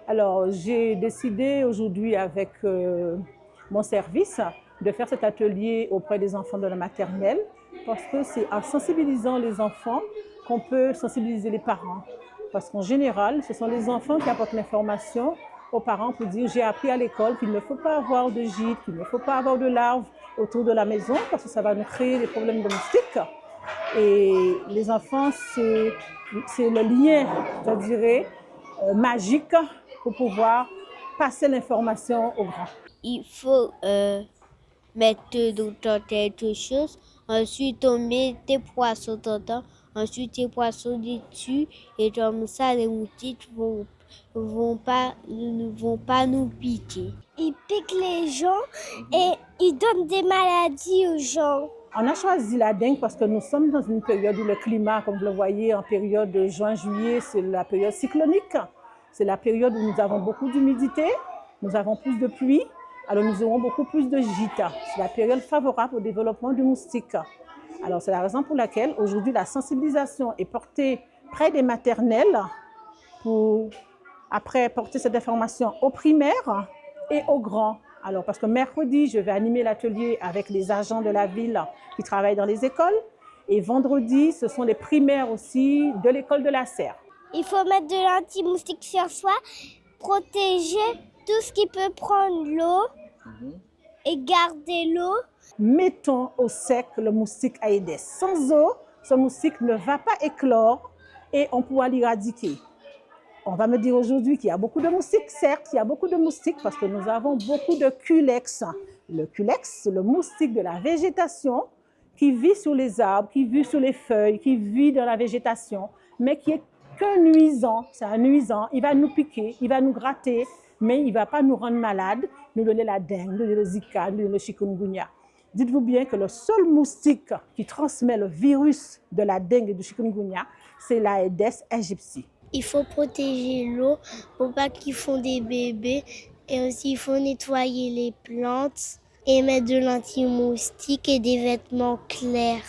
Alors, j'ai décidé aujourd'hui avec mon service de faire cet atelier auprès des enfants de la maternelle parce que c'est en sensibilisant les enfants qu'on peut sensibiliser les parents. Parce qu'en général, ce sont les enfants qui apportent l'information aux parents pour dire j'ai appris à l'école qu'il ne faut pas avoir de gîte, qu'il ne faut pas avoir de larves autour de la maison parce que ça va nous créer des problèmes domestiques. Et les enfants, c'est le lien, je dirais, magique pour pouvoir passer l'information aux grands. Il faut mettre dans quelque chose, ensuite on met des poissons dedans, ensuite les poissons les tuent et comme ça les moustiques ne vont pas nous piquer. Ils piquent les gens et ils donnent des maladies aux gens. On a choisi la dengue parce que nous sommes dans une période où le climat, comme vous le voyez, en période de juin-juillet, c'est la période cyclonique. C'est la période où nous avons beaucoup d'humidité, nous avons plus de pluie, alors nous aurons beaucoup plus de gîtes. C'est la période favorable au développement du moustique. Alors c'est la raison pour laquelle aujourd'hui la sensibilisation est portée près des maternelles pour après porter cette information aux primaires et aux grands. Alors, parce que mercredi, je vais animer l'atelier avec les agents de la ville qui travaillent dans les écoles. Et vendredi, ce sont les primaires aussi de l'école de la Serre. Il faut mettre de l'anti-moustique sur soi, protéger tout ce qui peut prendre l'eau et garder l'eau. Mettons au sec le moustique Aedes. Sans eau, ce moustique ne va pas éclore et on pourra l'éradiquer. On va me dire aujourd'hui qu'il y a beaucoup de moustiques. Certes, il y a beaucoup de moustiques parce que nous avons beaucoup de culex. Le culex, c'est le moustique de la végétation qui vit sur les arbres, qui vit sur les feuilles, qui vit dans la végétation, mais qui est qu'un nuisant. C'est un nuisant. Il va nous piquer, il va nous gratter, mais il ne va pas nous rendre malades, nous donner la dengue, nous donner le zika, nous donner le chikungunya. Dites-vous bien que le seul moustique qui transmet le virus de la dengue et du chikungunya, c'est l'Aedes aegypti. Il faut protéger l'eau pour pas qu'ils font des bébés. Et aussi, il faut nettoyer les plantes et mettre de l'anti-moustique et des vêtements clairs.